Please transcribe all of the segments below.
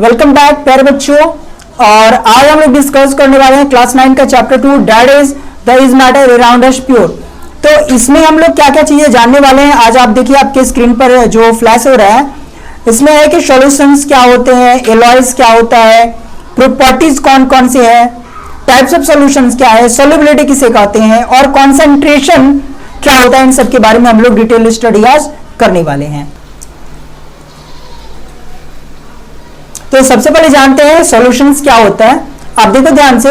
Welcome back प्यारे बच्चों। और आज हम लोग डिस्कस करने वाले हैं क्लास 9 का chapter 2 that is the is matter around us pure. तो इसमें हम लोग क्या क्या चीजें जानने वाले हैं आज आप देखिए आपके स्क्रीन पर जो फ्लैश हो रहा है इसमें है कि सॉल्यूशंस क्या होते हैं, एलॉयज क्या होता है, प्रॉपर्टीज कौन कौन से है, टाइप्स ऑफ सॉल्यूशंस क्या है, सॉल्युबिलिटी किसे कहते हैं और कॉन्सेंट्रेशन क्या होता है। इन सब के बारे में हम लोग डिटेल स्टडी आज करने वाले हैं। तो सबसे पहले जानते हैं सॉल्यूशंस क्या होता है। आप देखो ध्यान से,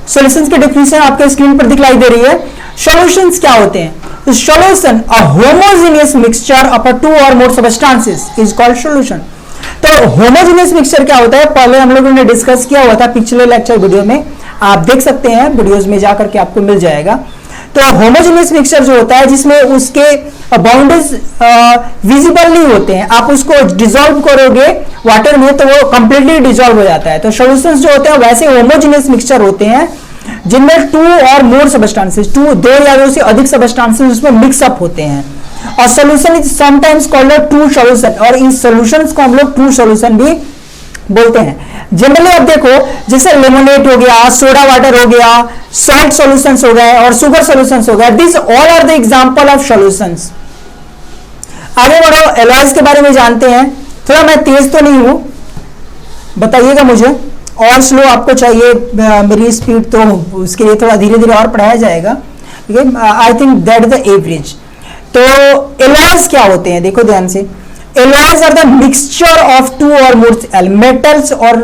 सॉल्यूशंस की डेफिनेशन आपके स्क्रीन पर दिखाई दे रही है। सॉल्यूशंस क्या होते हैं? Solution a homogeneous mixture of two or more substances is called solution. तो होमोजेनियस मिक्सचर क्या होता है पहले हम लोगों ने डिस्कस किया हुआ था पिछले लेक्चर वीडियो में, आप देख सकते हैं वीडियोज में जाकर के आपको मिल जाएगा। तो होमोजेनियस मिक्सचर जो होता है जिसमें उसके बाउंड्रीज विजिबल नहीं होते हैं, आप उसको डिसॉल्व करोगे वाटर में तो वो कंप्लीटली डिसॉल्व हो जाता है। तो सॉल्यूशंस जो होते हैं वैसे होमोजेनियस मिक्सचर होते हैं जिनमें टू और मोर सब्सटेंसेस, दो या दो से अधिक सब्सटेंसेस उसमें मिक्सअप होते हैं। और solution is sometimes called true solution, और इन सॉल्यूशंस को हम लोग ट्रू सॉल्यूशन भी बोलते हैं। जनरली आप देखो जैसे लेमोनेड हो गया, सोडा वाटर हो गया, सॉल्ट सॉल्यूशंस हो गए और शुगर सॉल्यूशंस हो गए, this all are the example of solutions. आगे बढ़ो, एलॉयज के बारे में जानते हैं। थोड़ा मैं तेज तो नहीं हूं, बताइएगा मुझे, और स्लो आपको चाहिए मेरी स्पीड तो उसके लिए थोड़ा धीरे धीरे और पढ़ाया जाएगा। I think that is the average. तो एलॉयज क्या होते हैं देखो ध्यान से। Alloys are the mixture of two or more metals और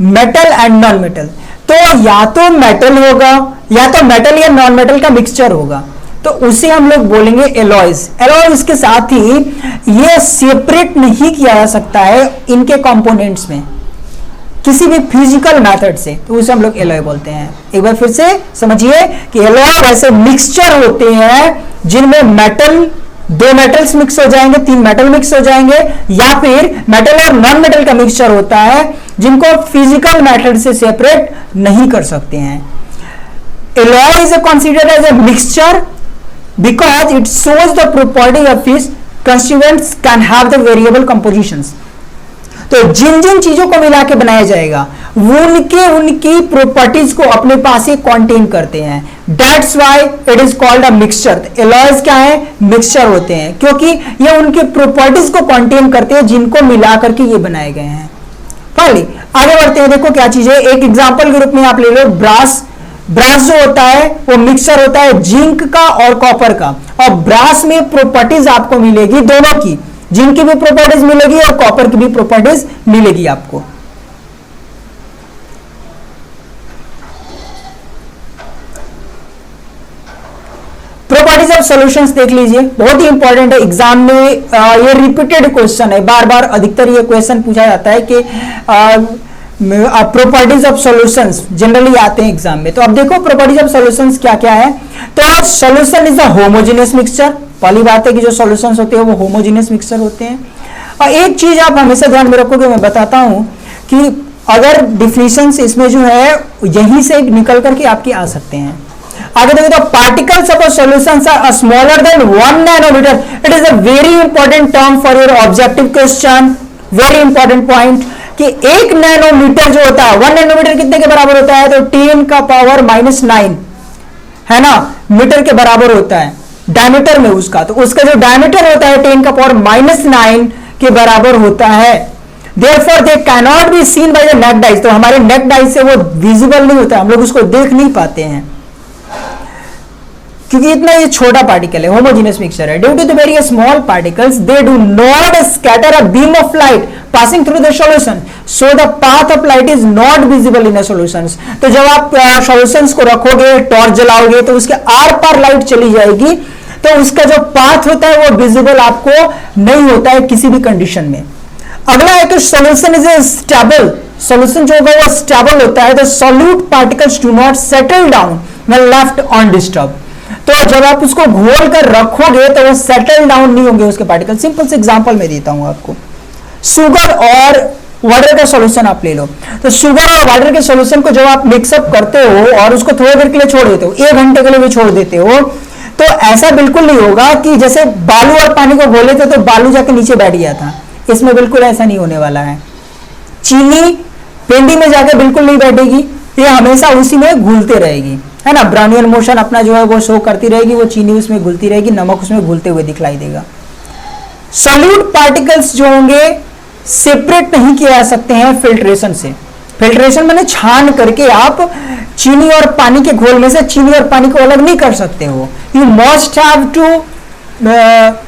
metal and non metal। तो या तो मेटल होगा या तो मेटल या नॉन मेटल का मिक्सचर होगा, तो उसे हम लोग बोलेंगे एलॉयज। एलॉयज के साथ ही ये सेपरेट नहीं किया जा सकता है इनके कंपोनेंट्स में किसी भी फिजिकल मेथड से, तो उसे हम लोग एलॉय बोलते हैं। एक बार फिर से समझिए कि एलॉय ऐसे मिक्सचर होते हैं जिनमें मेटल, दो मेटल्स मिक्स हो जाएंगे, तीन मेटल मिक्स हो जाएंगे, या फिर मेटल और नॉन मेटल का मिक्सचर होता है जिनको फिजिकल मेथड से सेपरेट नहीं कर सकते हैं। Alloy is considered as a mixture because it shows the property of its constituents can have the variable compositions. तो जिन जिन चीजों को मिला के बनाया जाएगा वो उनकी प्रॉपर्टीज को अपने पास ही कंटेन करते हैं। That's why it is called a mixture. Alloys क्या है? मिक्सचर होते हैं क्योंकि ये उनके प्रॉपर्टीज को कंटेन करते हैं जिनको मिला करके ये बनाए गए हैं। फाइनली आगे बढ़ते हैं, देखो क्या चीज है। एक एग्जांपल के रूप में आप ले लो ब्रास। ब्रास जो होता है वो मिक्सचर होता है जिंक का और कॉपर का, और ब्रास में प्रॉपर्टीज आपको मिलेगी दोनों की, जिंक की भी प्रॉपर्टीज मिलेगी और कॉपर की भी प्रॉपर्टीज मिलेगी आपको। प्रॉपर्टीज ऑफ सॉल्यूशंस देख लीजिए, बहुत ही इंपॉर्टेंट है एग्जाम में। ये रिपीटेड क्वेश्चन है, बार बार अधिकतर ये क्वेश्चन पूछा जाता है कि प्रॉपर्टीज ऑफ सॉल्यूशंस जनरली आते हैं एग्जाम में। तो अब देखो प्रॉपर्टीज ऑफ सॉल्यूशंस क्या क्या है। तो solution is a homogeneous mixture. पहली बात है कि जो सॉल्यूशंस होते हैं वो होमोजेनियस मिक्सचर होते हैं। और एक चीज आप हमेशा ध्यान में रखोगे, मैं बताता हूं कि अगर डिफिनेशंस इसमें जो है यहीं से निकल करके आपके आ सकते हैं। आगे देखो तो particles of solutions are smaller than 1 nanometre. It is a very important term for your objective question, very important point कि 1 नैनोमीटर जो होता है, 1 नैनोमीटर कितने के बराबर होता है? तो 10 का पावर -9 है ना, मीटर के बराबर होता है डायमीटर में उसका। तो उसका जो डायमीटर होता है 10 का पावर -9 के बराबर होता है। Therefore they cannot be seen by the naked eyes। तो हमारे नेक्ड आइज से वो विजिबल नहीं होता, हम लोग उसको देख नहीं पाते हैं क्योंकि इतना ये छोटा पार्टिकल है, होमोजेनियस मिक्सचर है। Due to the very small particles they do not scatter a beam of light passing through the solution, so the path of light is not visible in solutions. तो जब आप solutions को रखोगे, torch जलाओगे तो उसके are par light चली जाएगी, तो उसका जो पाथ होता है वो विजिबल आपको नहीं होता है किसी भी कंडीशन में। अगला है कि solution is a stable. Solution जो होगा वो स्टेबल होता है। The solute particles do not settle down when left undisturbed. तो जब आप उसको घोल कर रखोगे तो वो सेटल डाउन नहीं होंगे उसके पार्टिकल। सिंपल से एग्जांपल मैं देता हूं आपको, शुगर और वाटर का सॉल्यूशन आप ले लो। तो शुगर और वाटर के सॉल्यूशन को जब आप मिक्सअप करते हो और उसको थोड़ी देर के लिए छोड़ देते हो, 1 घंटे के लिए भी छोड़ देते हो, तो ऐसा बिल्कुल नहीं होगा कि जैसे बालू और पानी को घोले थे तो बालू जाके नीचे बैठ गया था। इसमें बिल्कुल ऐसा नहीं होने वाला है। चीनी पेंडिंग में जाके बिल्कुल नहीं बैठेगी, ये हमेशा उसी में घुलते रहेगी, है ना। ब्राउनियल मोशन अपना जो है वो शो करती रहेगी, वो चीनी उसमें घुलती रहेगी, नमक उसमें घुलते हुए दिखलाई देगा। सॉल्यूट पार्टिकल्स जो होंगे सेपरेट नहीं किए जा सकते हैं फिल्ट्रेशन से। फिल्ट्रेशन मैंने छान करके आप चीनी और पानी के घोल में से चीनी और पानी को अलग नहीं कर सकते हो। You must have to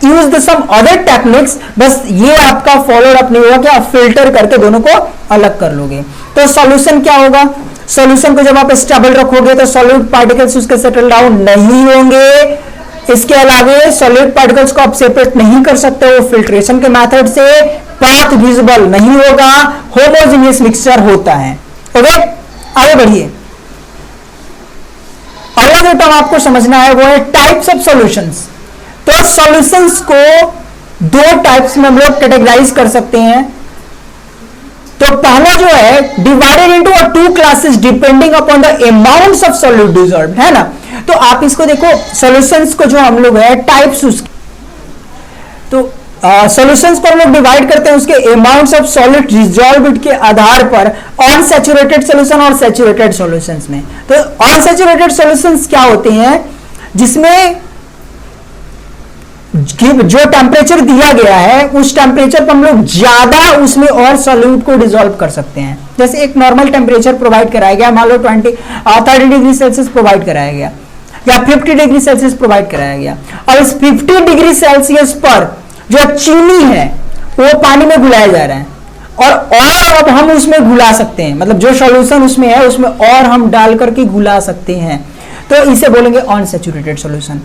use the some other techniques, बस ये आपका फॉलो अप नहीं होगा कि आप फिल्टर करके दोनों को अलग कर लोगे। तो सॉल्यूशन क्या होगा, सॉल्यूशन को जब आप स्टेबल रखोगे तो सॉल्यूट पार्टिकल्स उसके सेटल डाउन नहीं होंगे। इसके अलावा सॉलिड पार्टिकल्स को आप सेपरेट नहीं कर सकते हो फिल्ट्रेशन के मेथड से, पाथ विजिबल नहीं होगा, होमोजेनियस मिक्सचर होता है। ओके, आगे बढ़िए। अगला जो टर्म आपको समझना है वो है टाइप्स ऑफ सॉल्यूशंस। तो सॉल्यूशंस को दो टाइप्स में हम लोग कैटेगराइज कर सकते हैं। तो पहला जो है divided into two classes depending upon the amounts of solute dissolved, है ना। तो आप इसको देखो, सॉल्यूशंस को जो हम लोग है टाइप्स उसके, तो सॉल्यूशंस को हम लोग डिवाइड करते हैं उसके अमाउंट्स ऑफ सॉलिड डिसॉल्व्ड के आधार पर अनसैचुरेटेड सॉल्यूशन और सैचुरेटेड सॉल्यूशंस में। तो अनसैचुरेटेड सॉल्यूशंस क्या होते हैं, जिसमें जो टेम्परेचर दिया गया है उस टेम्परेचर पर हम लोग ज्यादा उसमें और सॉल्यूट को डिसॉल्व कर सकते हैं। जैसे एक नॉर्मल टेम्परेचर प्रोवाइड कराया गया, मान लो 30 डिग्री सेल्सियस प्रोवाइड कराया गया या 50 डिग्री सेल्सियस प्रोवाइड कराया गया, और इस 50 डिग्री सेल्सियस पर जो चीनी है वो पानी में घुलाया जा रहा है, और अब हम उसमें घुला सकते हैं, मतलब जो सॉल्यूशन उसमें है उसमें और हम डाल करके घुला सकते हैं, तो इसे बोलेंगे अनसैचुरेटेड सॉल्यूशन।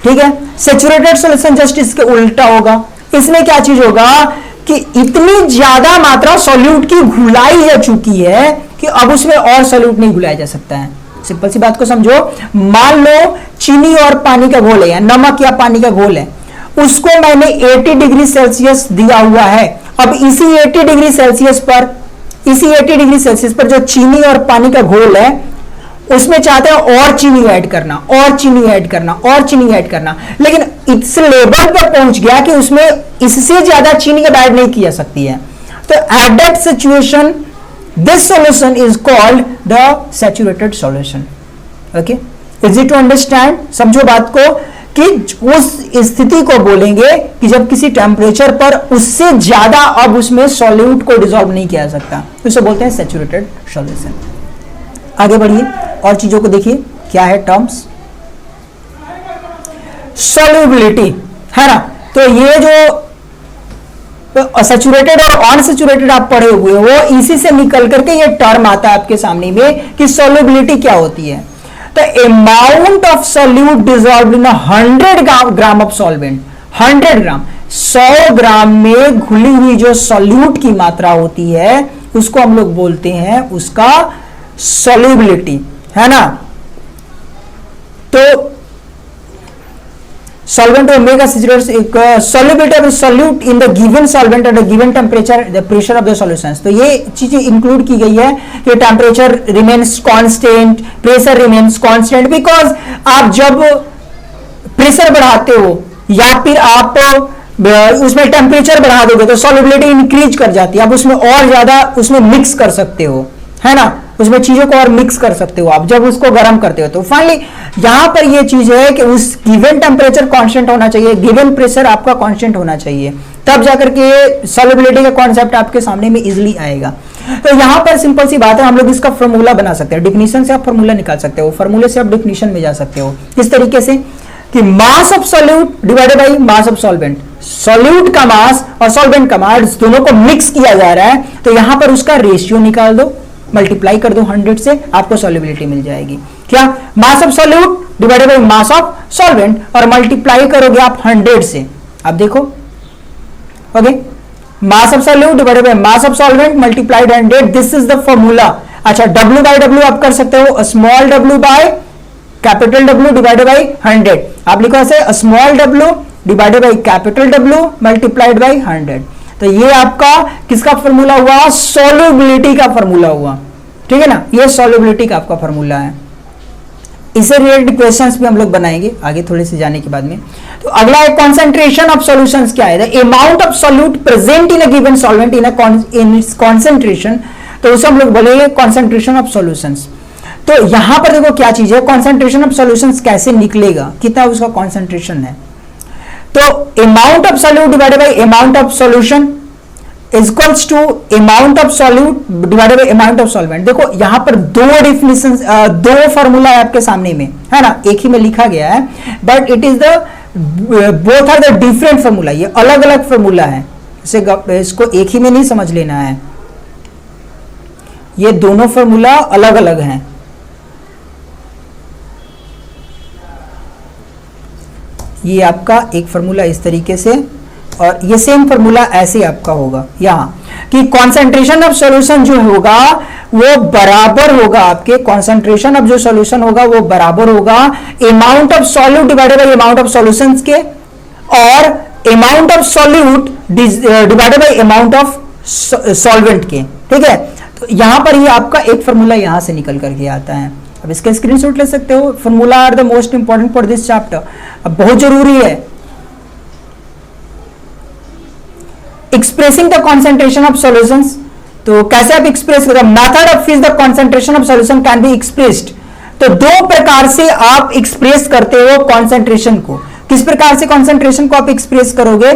ठीक है, सैचुरेटेड सॉल्यूशन जस्ट इसके उल्टा होगा। इसमें क्या चीज होगा कि इतनी ज्यादा मात्रा सॉल्यूट की घुलाई जा चुकी है कि अब उसमें और सॉल्यूट नहीं घुलाया जा सकता है। सिंपल सी बात को समझो, मान लो चीनी और पानी का घोल है या नमक या पानी का घोल है, उसको मैंने 80 डिग्री सेल्सियस दिया हुआ है। अब इसी 80 डिग्री सेल्सियस पर जो चीनी और पानी का घोल है उसमें चाहते हैं और चीनी ऐड करना, और चीनी ऐड करना, और चीनी ऐड करना, लेकिन इस लेवल पर पहुंच गया कि उसमें इससे ज्यादा चीनी अब ऐड नहीं की जा सकती है। तो at that situation this solution is called the saturated solution. Okay, easy to understand, समझो बात को, कि उस स्थिति को बोलेंगे कि जब किसी टेम्परेचर पर उससे ज्यादा अब उसमें सॉल्यूट को डिसॉल्व नहीं किया जा सकता, उसे बोलते हैं सैचुरेटेड सॉल्यूशन। आगे बढ़िए और चीजों को देखिए, क्या है टर्म्स, सॉल्युबिलिटी, है ना। तो ये जो सैचुरेटेड और अनसैचुरेटेड आप पढ़े हुए हो, इसी से निकल करके ये टर्म आता है आपके सामने में कि सॉल्युबिलिटी क्या होती है। तो amount of solute dissolved in 100 gram of solvent, 100 ग्राम, 100 ग्राम में घुली हुई जो सॉल्यूट की मात्रा होती है उसको हम लोग बोलते हैं उसका सॉल्युबिलिटी, है ना। तो solvent omega solubility of the solute in the given solvent at a given temperature, the pressure of the solutions। तो ये चीजें इंक्लूड की गई है कि temperature remains constant, pressure remains constant, because आप जब प्रेशर बढ़ाते हो या फिर आप उसमें टेम्परेचर बढ़ा दोगे तो सॉल्युबिलिटी इंक्रीज कर जाती है, आप उसमें और ज्यादा उसमें मिक्स कर सकते हो, है ना, उसमें चीजों को और मिक्स कर सकते हो आप जब उसको गर्म करते हो। तो फाइनली यहां पर ये चीज है कि उस गिवन टेम्परेचर कांस्टेंट होना चाहिए, गिवन प्रेशर आपका कांस्टेंट होना चाहिए, तब जाकर के सॉल्युबिलिटी का कॉन्सेप्ट आपके सामने में इजीली आएगा। तो यहां पर सिंपल सी बात है, हम लोग इसका फॉर्मूला बना सकते हैं, डिफिनीशन से आप फॉर्मूला निकाल सकते हो, फॉर्मूले से आप डिफिनीशन में जा सकते हो। किस तरीके से कि मास of solute divided by mass of solvent, solute का मास और सॉल्वेंट का मास दोनों को मिक्स किया जा रहा है, तो यहां पर उसका रेशियो निकाल दो, मल्टीप्लाई कर दो 100 से, आपको सॉल्युबिलिटी मिल जाएगी। क्या, mass of solute divided by mass of solvent, और मल्टीप्लाई करोगे आप 100 से, आप देखो, okay, mass of solute divided by mass of solvent multiplied 100, this is the formula. अच्छा, W बाय W आप कर सकते हो, small w by capital W divided by 100, आप लिखो ऐसे, small w divided by capital W multiplied by 100। तो ये आपका किसका फॉर्मूला हुआ, सॉल्युबिलिटी का फॉर्मूला हुआ, ठीक है ना, ये सॉल्युबिलिटी का आपका फॉर्मूला है। इससे रिलेटेड क्वेश्चंस भी हम लोग बनाएंगे आगे थोड़े से जाने के बाद में। तो अगला है कॉन्सेंट्रेशन ऑफ सॉल्यूशंस क्या है, the amount of solute present in a given solvent in its concentration, तो उसे हम लोग बोलेंगे कॉन्सेंट्रेशन ऑफ सॉल्यूशंस। तो यहां पर देखो क्या चीज है, कॉन्सेंट्रेशन ऑफ सॉल्यूशंस कैसे निकलेगा, कितना उसका कॉन्सेंट्रेशन है, तो amount of solute divided by amount of solution is equals to amount of solute divided by amount of solvent. देखो यहां पर दो डेफिनेशन, दो फॉर्मूला है आपके सामने में, है ना, एक ही में लिखा गया है, but it is the both are the different formula, ये अलग अलग फॉर्मूला है, इसको एक ही में नहीं समझ लेना है, ये दोनों फॉर्मूला अलग अलग हैं। ये आपका एक फॉर्मूला इस तरीके से, और ये सेम फॉर्मूला ऐसे आपका होगा यहां कि कॉन्सेंट्रेशन ऑफ सॉल्यूशन जो होगा वो बराबर होगा, आपके कॉन्सेंट्रेशन ऑफ जो सॉल्यूशन होगा वो बराबर होगा amount of solute divided by amount of solutions के, और amount of solute divided by amount of solvent के, ठीक है। तो यहां पर ये आपका एक फॉर्मूला यहां से निकल करके आता है। अब इसका स्क्रीनशॉट ले सकते हो, formula are the most important for this chapter, अब बहुत जरूरी है। Expressing the concentration of solutions, तो कैसे आप एक्सप्रेस करें, method of which the concentration of solution can be expressed, तो दो प्रकार से आप एक्सप्रेस करते हो कॉन्सेंट्रेशन को। किस प्रकार से कॉन्सेंट्रेशन को आप एक्सप्रेस करोगे,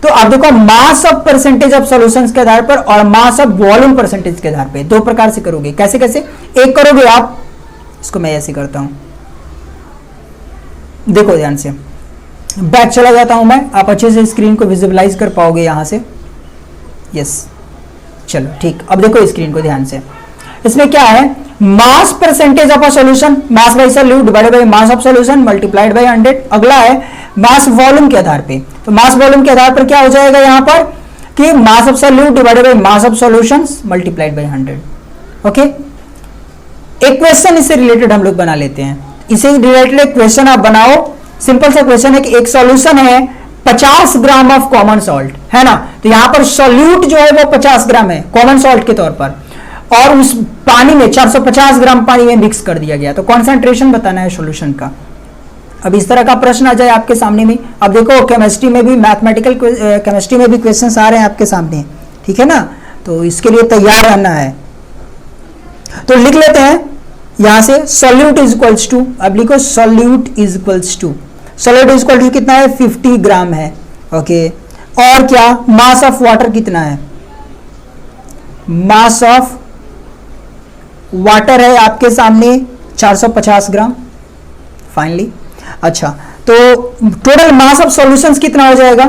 तो आप देखो mass of percentage of solutions के आधार पर और मास ऑफ वॉल्यूम परसेंटेज के आधार पर, दो प्रकार से करोगे। कैसे कैसे, एक करोगे आप, इसको मैं ऐसे करता हूं, देखो ध्यान से, बैक चला जाता हूं मैं, आप अच्छे से स्क्रीन को विजुअलाइज कर पाओगे यहां से, यस चलो ठीक। अब देखो स्क्रीन को ध्यान से, इसमें क्या है, mass percentage of a solution, mass by solute divided by mass of solution multiplied by 100। अगला है मास वॉल्यूम के आधार पे, तो मास वॉल्यूम के आधार पर क्या हो जाएगा यहां पर कि मास of solute divided by mass of solutions multiplied by 100। Okay, एक क्वेश्चन इससे रिलेटेड हम लोग बना लेते हैं, इसे रिलेटेड एक क्वेश्चन आप बनाओ। सिंपल सा क्वेश्चन है कि एक सॉल्यूशन है 50 ग्राम ऑफ कॉमन सॉल्ट, है ना, तो यहां पर सॉल्यूट जो है वो 50 ग्राम है कॉमन सॉल्ट के तौर पर, और उस पानी में 450 ग्राम पानी में मिक्स कर दिया गया, तो कॉन्सेंट्रेशन बताना है सॉल्यूशन का। अब इस तरह का प्रश्न आ जाए आपके सामने में, अब देखो केमिस्ट्री में भी, मैथमेटिकल केमिस्ट्री में भी क्वेश्चंस आ रहे हैं आपके सामने, ठीक है ना, तो इसके लिए तैयार रहना है। तो लिख लेते हैं यहां से, सॉल्यूट इज इक्वल्स टू, अब लिखो solute is equals to, solute is equal to कितना है, 50 ग्राम है, ओके, और क्या, मास ऑफ वाटर कितना है, मास ऑफ वाटर है आपके सामने 450 ग्राम फाइनली। अच्छा, तो टोटल मास ऑफ सॉल्यूशंस कितना हो जाएगा,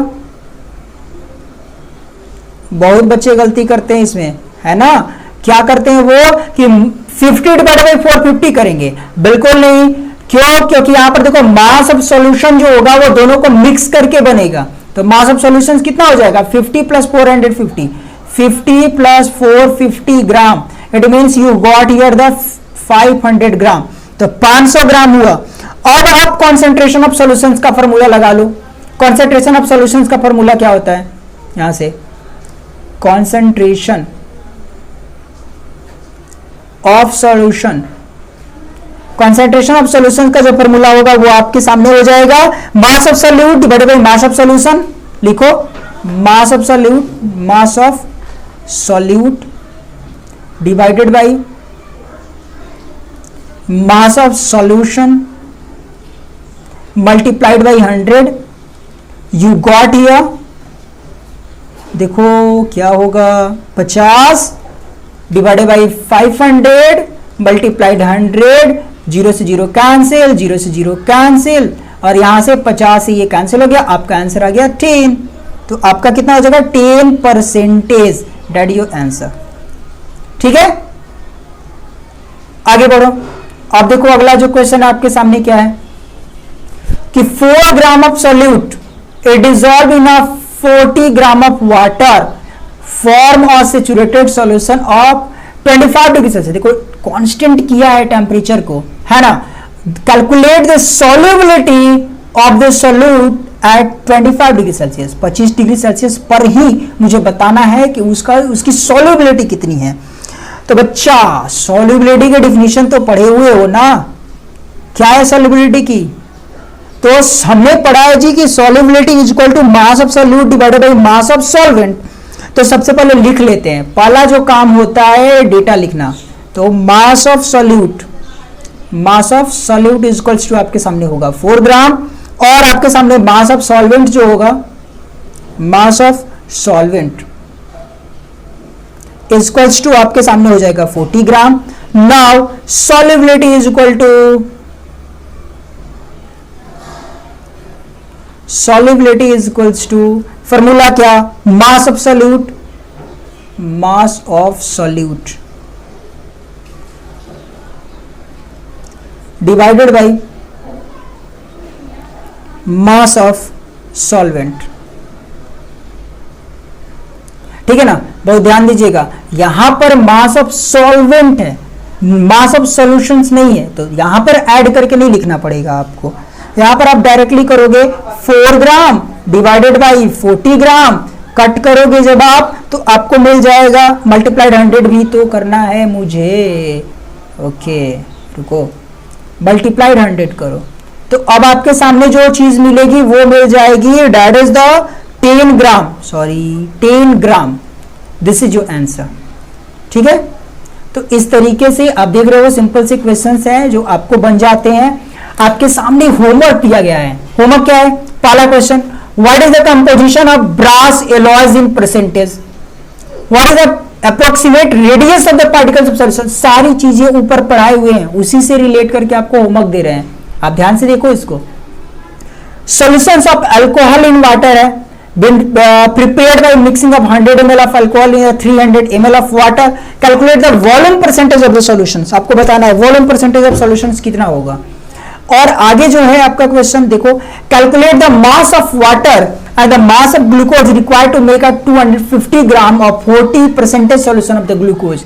बहुत बच्चे गलती करते हैं इसमें, है ना, क्या करते हैं वो कि 50 डिवाइडेड बाय 450 करेंगे, बिल्कुल नहीं, क्यों, क्योंकि यहां पर देखो मास ऑफ सॉल्यूशन जो होगा वो दोनों को मिक्स करके बनेगा, तो मास ऑफ सॉल्यूशंस कितना हो जाएगा, 50 plus 450, 50 plus 450 gram, it means you got here the 500 gram, तो 500 ग्राम हुआ। अब आप कॉन्सेंट्रेशन ऑफ सॉल्यूशंस का फॉर्मूला लगा लो। कॉन्सेंट्रेशन ऑफ सॉल्यूशंस का फॉर्मूला क्या होता है, यहां से concentration of solution, concentration of solution का जो फॉर्मूला होगा वो आपके सामने हो जाएगा, mass of solute divided by mass of solution, लिखो mass of solute, mass of solute divided by mass of solution multiplied by 100, you got here, देखो क्या होगा, 50 डिवाइडेड बाय 500 मल्टीप्लाइड 100, 0 से 0 कैंसिल, 0 से 0 कैंसिल, और यहां से 50 से ये कैंसिल हो गया, आपका आंसर आ गया 10, तो आपका कितना हो जाएगा 10%, दैट योर आंसर। ठीक है, आगे बढ़ो। अब देखो अगला जो क्वेश्चन आपके सामने क्या है कि 4 gram of solute it dissolve in a 40 gram of water form a saturated solution of 25 degree Celsius. देखो कांस्टेंट किया है टेम्परेचर को, है ना, calculate the solubility of the solute at 25 degree Celsius, 25 degree Celsius पर ही मुझे बताना है कि उसकी सॉल्युबिलिटी कितनी है। तो बच्चा सॉल्युबिलिटी की डेफिनेशन तो पढ़े हुए हो ना, क्या है सॉल्युबिलिटी की, तो हमने पढ़ा है जी कि solubility is equal to mass of solute divided by mass of solvent. तो सबसे पहले लिख लेते हैं, पहला जो काम होता है डेटा लिखना। तो mass of solute is equals to आपके सामने होगा 4 ग्राम, और आपके सामने मास ऑफ सॉल्वेंट जो होगा, mass of solvent is equals to आपके सामने हो जाएगा 40 gram. Now solubility is equal to, solubility is equals to formula क्या, mass of solute divided by mass of solvent. ठीक है ना, बहुत ध्यान दीजिएगा, यहां पर मास ऑफ सॉल्वेंट है, मास ऑफ सॉल्यूशंस नहीं है, तो यहां पर ऐड करके नहीं लिखना पड़ेगा आपको। यहां पर आप डायरेक्टली करोगे 4 gram divided by 40 gram, cut करोगे जब आप, तो आपको मिल जाएगा मल्टीप्लाइड 100 भी तो करना है मुझे। ओके रुको, मल्टीप्लाइड 100 करो, तो अब आपके सामने जो चीज मिलेगी वो मिल जाएगी, that is the 10 gram. This is your answer. ठीक है, तो इस तरीके से आप देख रहे हो सिंपल से क्वेश्चंस हैं जो आपको बन जाते हैं। आपके सामने होमवर्क दिया गया है। होमवर्क क्या है, पहला question, what is the composition of brass alloys in percentage, what is the approximate radius of the particles of solution. सारी चीजें ऊपर पढ़ाए हुए हैं, उसी से रिलेट करके आपको होमवर्क दे रहे हैं, आप ध्यान से देखो इसको। Solutions of alcohol in water है, been prepared by mixing of 100 ml of alcohol in 300 ml of water, calculate the volume percentage of the solutions। आपको बताना है वॉल्यूम परसेंटेज ऑफ सॉल्यूशंस कितना होगा। और आगे जो है आपका क्वेश्चन देखो, calculate the mass of water and the mass of glucose required to make a 250 gram of 40% solution of the glucose.